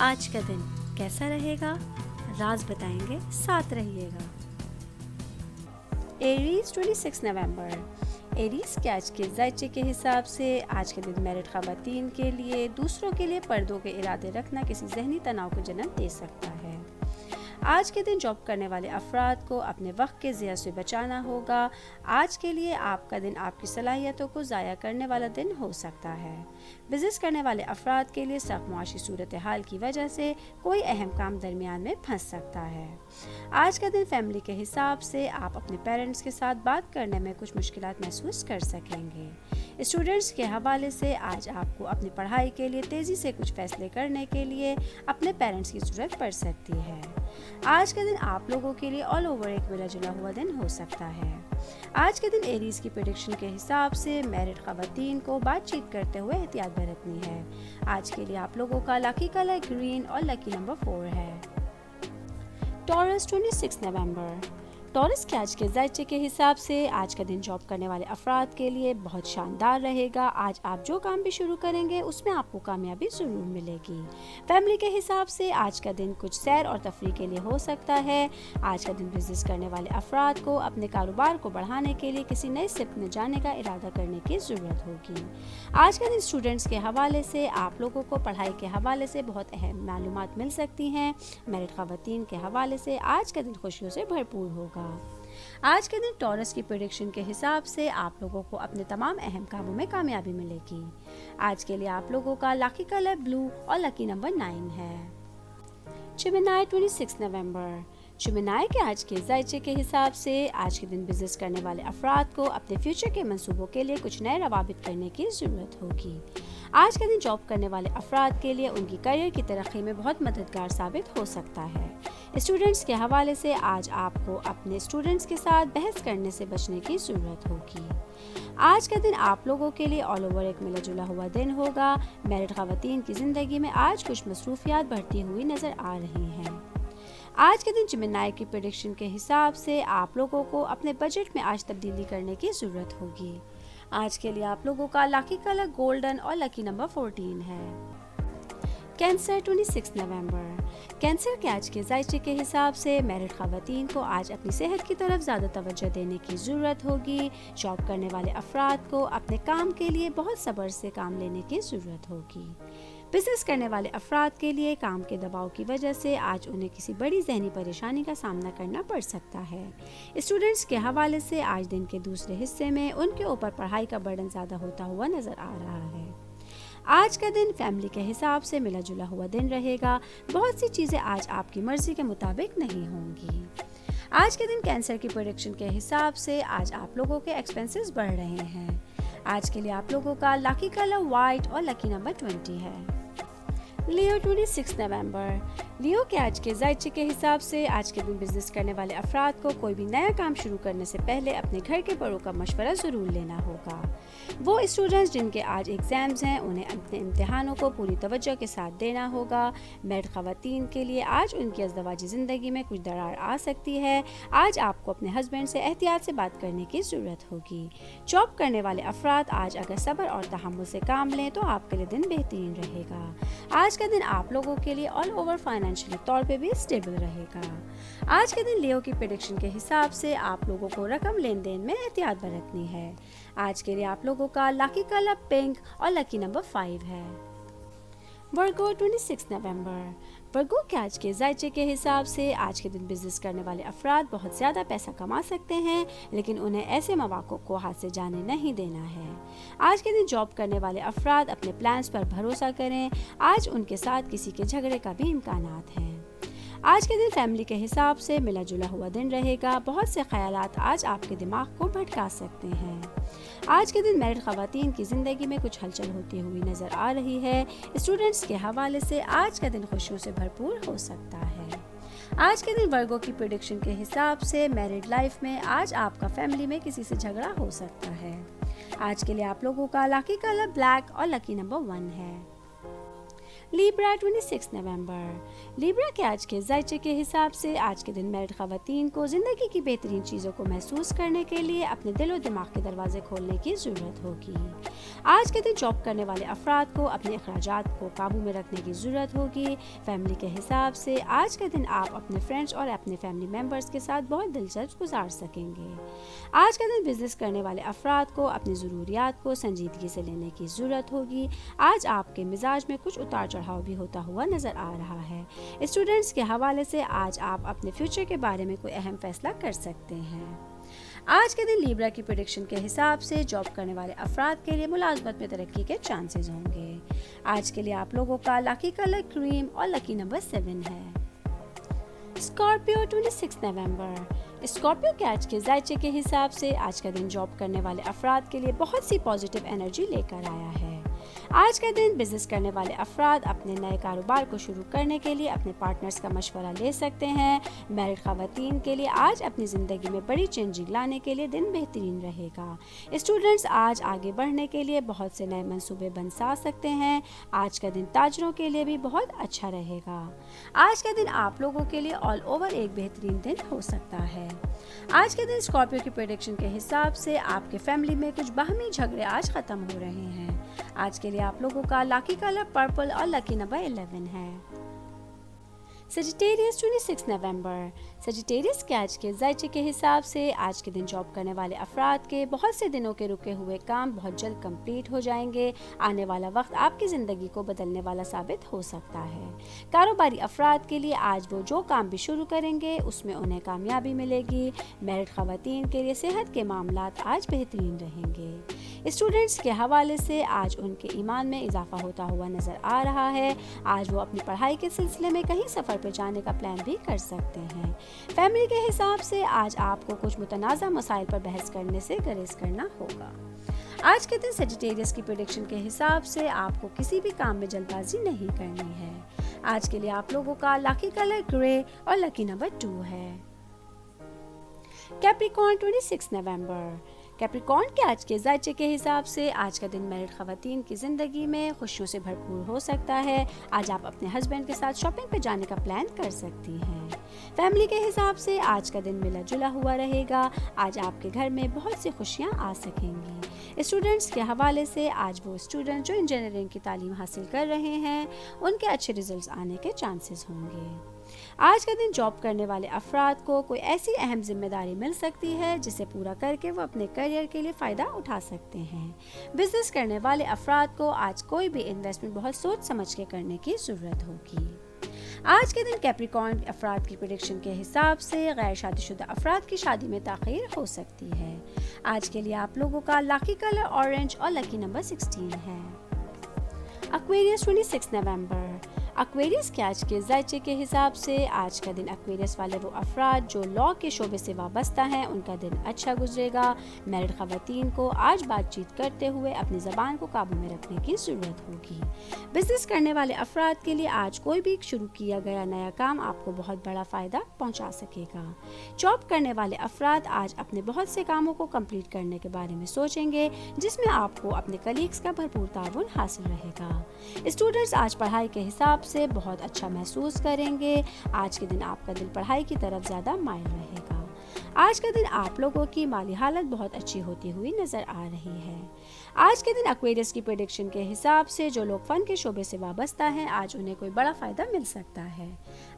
آج کا دن کیسا رہے گا؟ راز بتائیں گے، ساتھ رہیے گا۔ ایریز 26 نومبر۔ ایریز کے آج کے ذائچے کے حساب سے آج کے دن میرڈ خواتین کے لیے دوسروں کے لیے پردوں کے ارادے رکھنا کسی ذہنی تناؤ کو جنم دے سکتا ہے۔ آج کے دن جاب کرنے والے افراد کو اپنے وقت کے ضیاع سے بچانا ہوگا۔ آج کے لیے آپ کا دن آپ کی صلاحیتوں کو ضائع کرنے والا دن ہو سکتا ہے۔ بزنس کرنے والے افراد کے لیے سخت معاشی صورتحال کی وجہ سے کوئی اہم کام درمیان میں پھنس سکتا ہے۔ آج کا دن فیملی کے حساب سے آپ اپنے پیرنٹس کے ساتھ بات کرنے میں کچھ مشکلات محسوس کر سکیں گے۔ اسٹوڈنٹس کے حوالے سے آج آپ کو اپنی پڑھائی کے لیے تیزی سے کچھ فیصلے کرنے کے لیے اپنے پیرنٹس کی ضرورت پڑ سکتی ہے۔ آج کا دن آپ لوگوں کے لیے آل اوور ایک ملا جلا ہوا دن ہو سکتا ہے۔ آج کے دن ایریز کی پریڈکشن کے حساب سے میرڈ خواتین کو بات چیت کرتے ہوئے احتیاط برتنی ہے۔ آج کے لیے آپ لوگوں کا لکی کلر گرین اور لکی نمبر 4 ہے۔ ٹورس 26 نومبر۔ ٹورس کے آج کے ذائچے کے حساب سے آج کا دن جاب کرنے والے افراد کے لیے بہت شاندار رہے گا۔ آج آپ جو کام بھی شروع کریں گے اس میں آپ کو کامیابی ضرور ملے گی۔ فیملی کے حساب سے آج کا دن کچھ سیر اور تفریح کے لیے ہو سکتا ہے۔ آج کا دن بزنس کرنے والے افراد کو اپنے کاروبار کو بڑھانے کے لیے کسی نئے سمت میں جانے کا ارادہ کرنے کی ضرورت ہوگی۔ آج کا دن اسٹوڈنٹس کے حوالے سے آپ لوگوں کو پڑھائی کے حوالے سے بہت اہم معلومات مل سکتی ہیں۔ میرڈ خواتین کے حوالے سے آج کا دن خوشیوں سے بھرپور ہوگا۔ آج کے دن ٹورس کی پریڈکشن کے حساب سے آپ لوگوں کو اپنے تمام اہم کاموں میں کامیابی ملے گی۔ آج کے لیے آپ لوگوں کا لکی کلر بلو اور لکی نمبر 9 ہے۔ جیمنائی 26 نومبر۔ جیمنائی کے آج کے ذائچے کے حساب سے آج کے دن بزنس کرنے والے افراد کو اپنے فیوچر کے منصوبوں کے لیے کچھ نئے روابط کرنے کی ضرورت ہوگی۔ آج کا دن جاب کرنے والے افراد کے لیے ان کی کیریئر کی ترقی میں بہت مددگار ثابت ہو سکتا ہے۔ اسٹوڈنٹس کے حوالے سے آج آپ کو اپنے اسٹوڈنٹس کے ساتھ بحث کرنے سے بچنے کی ضرورت ہوگی۔ آج کا دن آپ لوگوں کے لیے آل اوور ایک ملا جلا ہوا دن ہوگا۔ میرڈ خواتین کی زندگی میں آج کچھ مصروفیات بڑھتی ہوئی نظر آ رہی ہیں۔ آج کے دن جیمنائی کی پریڈکشن کے حساب سے آپ لوگوں کو اپنے بجٹ میں آج تبدیلی کرنے کی ضرورت ہوگی۔ آج کے لیے آپ لوگوں کا لکی کلر گولڈن اور لکی نمبر 14 ہے۔ کینسر 26 نومبر۔ کینسر کے آج کے ذائچے کے حساب سے میرڈ خواتین کو آج اپنی صحت کی طرف زیادہ توجہ دینے کی ضرورت ہوگی۔ جاب کرنے والے افراد کو اپنے کام کے لیے بہت صبر سے کام لینے کی ضرورت ہوگی۔ بزنس کرنے والے افراد کے لیے کام کے دباؤ کی وجہ سے آج انہیں کسی بڑی ذہنی پریشانی کا سامنا کرنا پڑ سکتا ہے۔ اسٹوڈنٹس کے حوالے سے آج دن کے دوسرے حصے میں ان کے اوپر پڑھائی کا برڈن زیادہ ہوتا ہوا نظر آ رہا ہے۔ آج کا دن فیملی کے حساب سے ملا جلا ہوا دن رہے گا۔ بہت سی چیزیں آج آپ کی مرضی کے مطابق نہیں ہوں گی۔ آج کے دن کینسر کی پریڈکشن کے حساب سے آج آپ لوگوں کے ایکسپینسز بڑھ رہے ہیں۔ آج کے لیے آپ لوگوں کا لکی کلر وائٹ اور لکی نمبر 20 ہے۔ لیو 26 نومبر۔ لیو کے آج کے ذائچے کے حساب سے آج کے دن بزنس کرنے والے افراد کو کوئی بھی نیا کام شروع کرنے سے پہلے اپنے گھر کے بڑوں کا مشورہ ضرور لینا ہوگا۔ وہ اسٹوڈنٹس جن کے آج ایگزامز ہیں انہیں اپنے امتحانوں کو پوری توجہ کے ساتھ دینا ہوگا۔ میرڈ خواتین کے لیے آج ان کی ازدواجی زندگی میں کچھ درار آ سکتی ہے۔ آج آپ کو اپنے ہسبینڈ سے احتیاط سے بات کرنے کی ضرورت ہوگی۔ جاب کرنے والے افراد آج اگر صبر اور تحمل سے کام لیں تو آپ کے لیے دن بہترین رہے گا۔ آج کا دن آپ لوگوں کے لیے آل اوور فائنینشلی طور پہ بھی اسٹیبل رہے گا۔ آج کے دن لیو کی پریڈکشن کے حساب سے آپ لوگوں کو رقم لین دین میں احتیاط برتنی ہے۔ آج کے لیے آپ لوگوں کا لکی کلر پنک اور لکی نمبر 5 ہے۔ ورگو 26 نومبر۔ ورگو کے آج کے ذائچے کے حساب سے آج کے دن بزنس کرنے والے افراد بہت زیادہ پیسہ کما سکتے ہیں، لیکن انہیں ایسے مواقع کو ہاتھ سے جانے نہیں دینا ہے۔ آج کے دن جاب کرنے والے افراد اپنے پلانز پر بھروسہ کریں۔ آج ان کے ساتھ کسی کے جھگڑے کا بھی امکانات ہیں۔ آج کے دن فیملی کے حساب سے ملا جلا ہوا دن رہے گا۔ بہت سے خیالات آج آپ کے دماغ کو بھٹکا سکتے ہیں۔ آج کے دن میرڈ خواتین کی زندگی میں کچھ ہلچل ہوتی ہوئی نظر آ رہی ہے۔ اسٹوڈنٹس کے حوالے سے آج کا دن خوشیوں سے بھرپور ہو سکتا ہے۔ آج کے دن ورگو کی پریڈکشن کے حساب سے میرڈ لائف میں آج آپ کا فیملی میں کسی سے جھگڑا ہو سکتا ہے۔ آج کے لیے آپ لوگوں کا لکی کلر بلیک اور لکی نمبر 1 ہے۔ लिब्रा 26 नवंबर। लिब्रा के आज के जायचे के हिसाब से आज के दिन मैरिड खवातीन को ज़िंदगी की बेहतरीन चीज़ों को महसूस करने के लिए अपने दिल और दिमाग के दरवाजे खोलने की ज़रूरत होगी। आज के दिन जॉब करने वाले अफराद को अपने अखराजात को काबू में रखने की ज़रूरत होगी। फैमिली के हिसाब से आज के दिन आप अपने फ्रेंड्स और अपने फैमिली मेम्बर्स के साथ बहुत दिलचस्प गुजार सकेंगे। आज का दिन बिजनेस करने वाले अफराद को अपनी ज़रूरियात को संजीदगी से लेने की ज़रूरत होगी। आज आपके मिजाज में कुछ उतार चढ़ाव भी होता हुआ नजर आ रहा है। स्टूडेंट्स के हवाले से आज आप अपने फ्यूचर के बारे में कोई अहम फैसला कर सकते हैं। आज के दिन लिब्रा की प्रेडिक्शन के हिसाब से जॉब करने वाले अफराद के लिए मुलाजमत में तरक्की के चांसेस होंगे। आज के लिए आप लोगों का लकी कलर क्रीम और लकी नंबर 7 है। स्कॉर्पियो 26 नवंबर। स्कॉर्पियो के आज के जायचे के हिसाब से आज का दिन जॉब करने वाले अफराद के लिए बहुत सी पॉजिटिव एनर्जी लेकर आया है। आज का दिन बिजनेस करने वाले अफराद अपने नए कारोबार को शुरू करने के लिए अपने पार्टनर्स का मशवरा ले सकते हैं। मैरिड खवातीन के लिए आज अपनी ज़िंदगी में बड़ी चेंजिंग लाने के लिए दिन बेहतरीन रहेगा। स्टूडेंट्स आज आगे बढ़ने के लिए बहुत से नए मंसूबे बना सकते हैं। आज का दिन ताजरों के लिए भी बहुत अच्छा रहेगा। आज का दिन आप लोगों के लिए ऑल ओवर एक बेहतरीन दिन हो सकता है। आज के दिन स्कॉर्पियो की प्रेडिक्शन के हिसाब से आपके फैमिली में कुछ बाहमी झगड़े आज खत्म हो रहे हैं। आज के लिए आप लोगों का लकी कलर पर्पल और लकी नंबर 11 है। सजिटेरियस 26 नवंबर। सजिटेरियस के आज के जायचे के हिसाब से आज के दिन जॉब करने वाले अफराद के बहुत से दिनों के रुके हुए काम बहुत जल्द कंप्लीट हो जाएंगे। आने वाला वक्त आपकी ज़िंदगी को बदलने वाला साबित हो सकता है। कारोबारी अफराद के लिए आज वो जो काम भी शुरू करेंगे उसमें उन्हें कामयाबी मिलेगी। मैरिड खवातीन के लिए सेहत के मामलात आज बेहतरीन रहेंगे। स्टूडेंट्स के हवाले से आज उनके ईमान में इजाफा होता हुआ नजर आ रहा है। आज वो अपनी पढ़ाई के सिलसिले में कहीं सफ़र पर जाने का प्लान भी कर सकते हैं। फैमिली के हिसाब से आज आपको कुछ मुतनाज़ा मसाइल पर बहस करने से गुरेज करना होगा। आज के दिन सजिटेरियस की प्रेडिक्शन के हिसाब से आपको किसी भी काम में जल्दबाजी नहीं करनी है। आज के लिए आप लोगों का लकी कलर ग्रे और लकी नंबर 2 है। कैप्रिकॉर्न 26 नवंबर। कैप्रिकॉर्न के आज के जायचे के हिसाब से आज का दिन मैरिड खवातीन की ज़िंदगी में खुशियों से भरपूर हो सकता है। आज आप अपने हस्बैंड के साथ शॉपिंग पे जाने का प्लान कर सकती हैं। फैमिली के हिसाब से आज का दिन मिला जुला हुआ रहेगा। आज आपके घर में बहुत सी खुशियाँ आ सकेंगी। स्टूडेंट्स के हवाले से आज वो स्टूडेंट जो इंजीनियरिंग की तालीम हासिल कर रहे हैं उनके अच्छे रिजल्ट्स आने के चांसेस होंगे। आज का दिन जॉब करने वाले अफराद को कोई ऐसी अहम जिम्मेदारी मिल सकती है जिसे पूरा करके वो अपने करियर के लिए फ़ायदा उठा सकते हैं। बिजनेस करने वाले अफराद को आज कोई भी इन्वेस्टमेंट बहुत सोच समझ के करने की ज़रूरत होगी। आज के दिन कैप्रिकॉर्न अफराद की प्रेडिक्शन के हिसाब से गैर शादीशुदा अफराद की शादी में ताख़ीर हो सकती है। आज के लिए आप लोगों का लकी कलर ऑरेंज और लकी नंबर 16 है। एक्वेरियस 26 नवंबर। एक्वेरियस के आज के जायचे के हिसाब से आज का दिन एक्वेरियस वाले वो अफराद जो लॉ के शोबे से वाबस्ता हैं उनका दिन अच्छा गुजरेगा। मैरिड खवातीन को आज बातचीत करते हुए अपनी ज़बान को काबू में रखने की ज़रूरत होगी। बिजनेस करने वाले अफराद के लिए आज कोई भी शुरू किया गया नया काम आपको बहुत बड़ा फ़ायदा पहुँचा सकेगा। जॉब करने वाले अफराद आज अपने बहुत से कामों को कंप्लीट करने के बारे में सोचेंगे जिसमें आपको अपने कलीग्स का भरपूर ताउन हासिल रहेगा। स्टूडेंट्स आज पढ़ाई के हिसाब से बहुत अच्छा महसूस करेंगे। आज के दिन आपका दिल पढ़ाई की तरफ ज़्यादा माइल रहेगा। आज का दिन आप लोगों की माली हालत बहुत अच्छी होती हुई नज़र आ रही है। आज के दिन एक्वेरियस की प्रेडिक्शन के हिसाब से जो लोग फ़न के शोबे से वाबस्ता हैं आज उन्हें कोई बड़ा फ़ायदा मिल सकता है।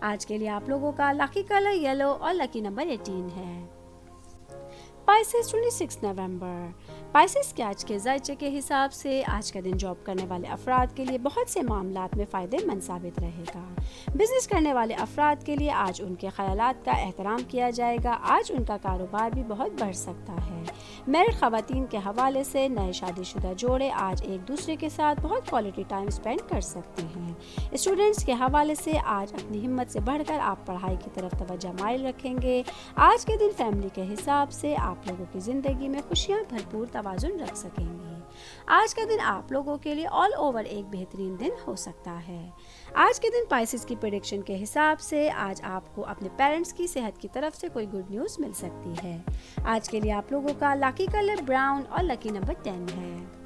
आज के लिए आप लोगों का लकी कलर येलो और लकी नंबर 18 है। पाइसेस 26 नवंबर। पाइसेस के आज के जायचे के हिसाब से आज का दिन जॉब करने वाले अफराद के लिए बहुत से मामलात में फ़ायदेमंद साबित रहेगा। बिजनेस करने वाले अफराद के लिए आज उनके ख्यालात का एहतराम किया जाएगा। आज उनका कारोबार भी बहुत बढ़ सकता है। मैरिड खवातीन के हवाले से नए शादीशुदा जोड़े आज एक दूसरे के साथ बहुत क्वालिटी टाइम स्पेंड कर सकते हैं। स्टूडेंट्स के हवाले से आज अपनी हिम्मत से बढ़कर आप पढ़ाई की तरफ तवज्जो माइल रखेंगे। आज के दिन फैमिली के हिसाब से आप लोगों की ज़िंदगी में खुशियाँ भरपूर तवाज़ुन रख सकेंगे। आज का दिन आप लोगों के लिए ऑल ओवर एक बेहतरीन दिन हो सकता है। आज के दिन पाइसेस की प्रेडिक्शन के हिसाब से आज आपको अपने पेरेंट्स की सेहत की तरफ से कोई गुड न्यूज़ मिल सकती है। आज के लिए आप लोगों का लकी कलर ब्राउन और लकी नंबर 10 है।